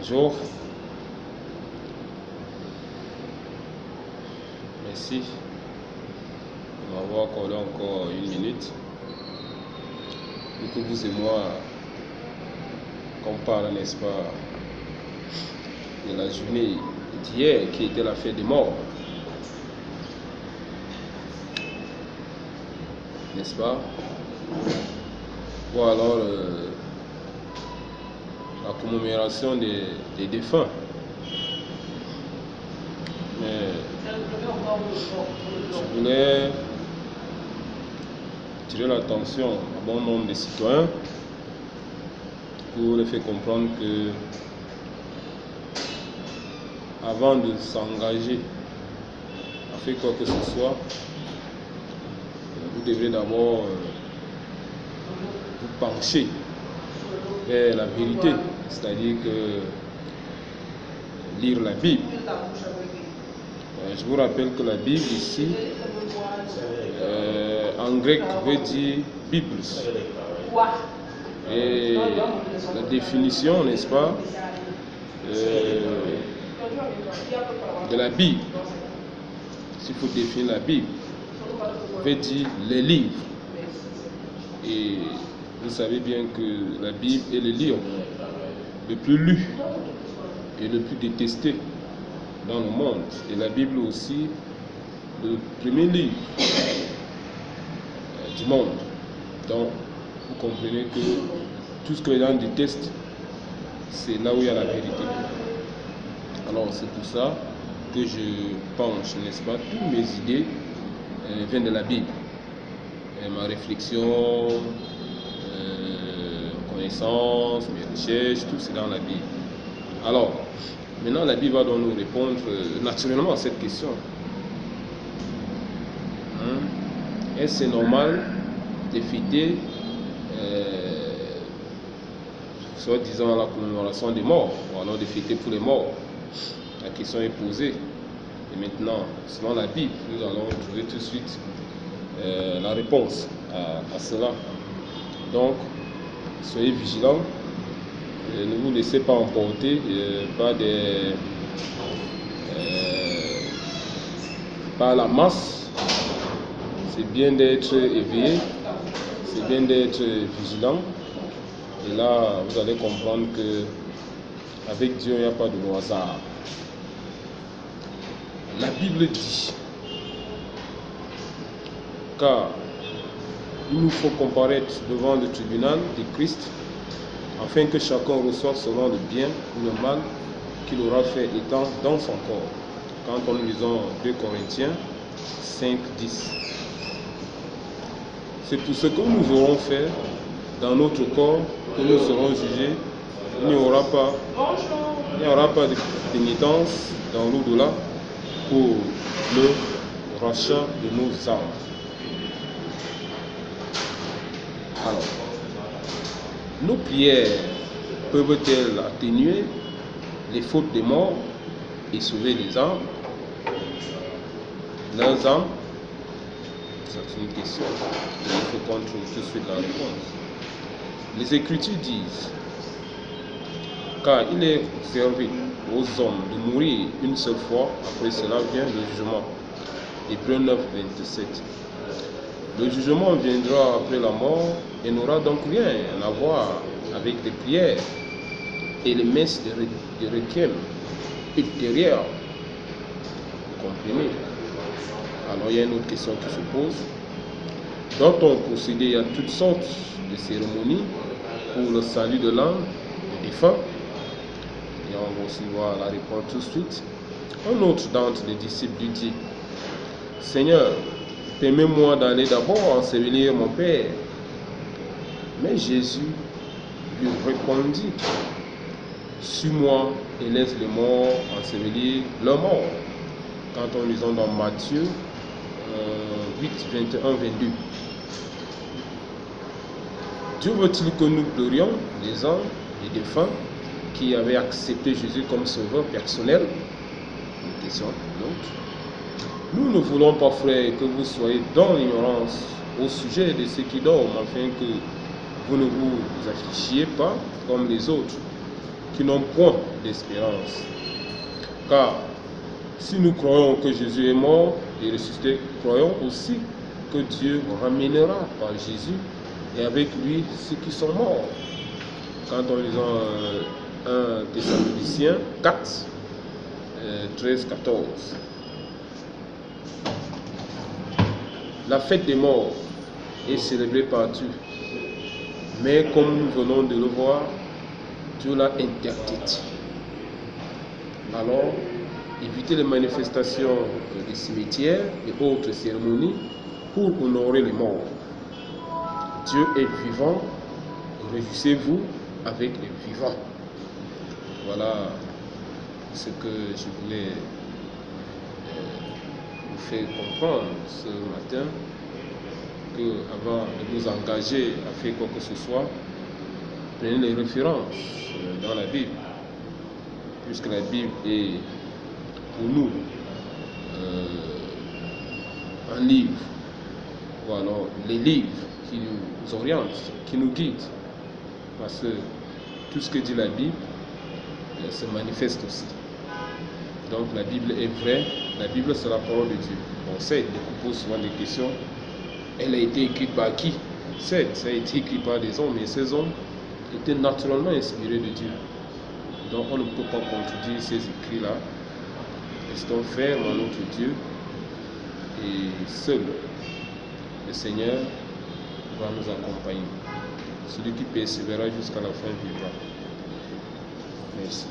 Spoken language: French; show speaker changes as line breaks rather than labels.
Bonjour. Merci. On va voir qu'on a encore une minute pour que vous et moi qu'on parle, n'est-ce pas, de la journée d'hier qui était la fête des morts. N'est-ce pas? Ou alors la commémoration des défunts. Mais je voulais attirer l'attention à bon nombre de citoyens pour les faire comprendre que avant de s'engager à faire quoi que ce soit, vous devrez d'abord vous pencher vers la vérité, c'est-à-dire que lire la Bible. Je vous rappelle que la Bible ici, en grec, veut dire Bibles. Et la définition, n'est-ce pas, de la Bible, s'il faut définir la Bible, veut dire les livres. Et vous savez bien que la Bible est le livre le plus lu et le plus détesté dans le monde. Et la Bible aussi, le premier livre du monde. Donc, vous comprenez que tout ce que les gens détestent, c'est là où il y a la vérité. Alors, c'est pour ça que je penche, n'est-ce pas, toutes mes idées viennent de la Bible. Et ma réflexion, connaissance, mes recherches, tout c'est dans la Bible. Alors, maintenant la Bible va donc nous répondre naturellement à cette question. Est-ce normal de fêter soit disant la commémoration des morts, ou alors de fêter pour les morts? La question est posée. Et maintenant, selon la Bible, nous allons trouver tout de suite la réponse à cela. Donc, soyez vigilants. Ne vous laissez pas emporter par la masse. C'est bien d'être éveillé, c'est bien d'être vigilant. Et là, vous allez comprendre que avec Dieu, il n'y a pas de hasard. La Bible dit, car il nous faut comparaître devant le tribunal de Christ, afin que chacun reçoive selon le bien ou le mal qu'il aura fait étant dans son corps. Quand nous lisons 2 Corinthiens 5, 10. C'est pour ce que nous aurons fait dans notre corps que nous serons jugés. Il n'y aura pas de pénitence dans l'au-delà pour le rachat de nos âmes. Alors, nos prières peuvent-elles atténuer les fautes des morts et sauver les âmes? Leurs âmes? C'est une question. Il faut qu'on trouve tout de suite la réponse. Les Écritures disent, car il est réservé aux hommes de mourir une seule fois, après cela vient le jugement. Hébreux 9, 27. Le jugement viendra après la mort et n'aura donc rien à voir avec les prières et les messes de requiem ultérieures. Vous comprenez? Alors il y a une autre question qui se pose. Dans ton procédé, il y a toutes sortes de cérémonies pour le salut de l'âme des défunts. Et on va aussi voir la réponse tout de suite. Un autre d'entre les disciples lui dit, Seigneur, permets-moi d'aller d'abord ensevelir mon Père. Mais Jésus lui répondit, suis-moi et laisse les morts ensevelir leurs morts. Quand on lisons dans Matthieu 8, 21, 22. Dieu veut-il que nous pleurions les âmes et défunts qui avaient accepté Jésus comme sauveur personnel? Une question, l'autre. Nous ne voulons pas, frères, que vous soyez dans l'ignorance au sujet de ceux qui dorment, afin que vous ne vous affligiez pas comme les autres. qui n'ont point d'espérance. Car si nous croyons que Jésus est mort et ressuscité, croyons aussi que Dieu ramènera par Jésus et avec lui ceux qui sont morts. Quand on lit 1 Thessaloniciens 4, 13-14. La fête des morts est célébrée partout, mais comme nous venons de le voir, Dieu l'a interdite. Alors, évitez les manifestations des cimetières et autres cérémonies pour honorer les morts. Dieu est vivant, réjouissez-vous avec les vivants. Voilà ce que je voulais vous faire comprendre ce matin, que avant de vous engager à faire quoi que ce soit, prenez les références dans la Bible, puisque la Bible est pour nous un livre, ou alors les livres qui nous orientent, qui nous guident, parce que tout ce que dit la Bible se manifeste aussi. Donc la Bible est vraie, la Bible c'est la parole de Dieu. On sait, on pose souvent des questions, elle a été écrite par qui? Certes, ça a été écrit par des hommes, mais ces hommes étaient naturellement inspirés de Dieu. Donc on ne peut pas contredire ces écrits-là. Restons fermes en notre Dieu et seul le Seigneur va nous accompagner. Celui qui persévérera jusqu'à la fin vivra. Merci.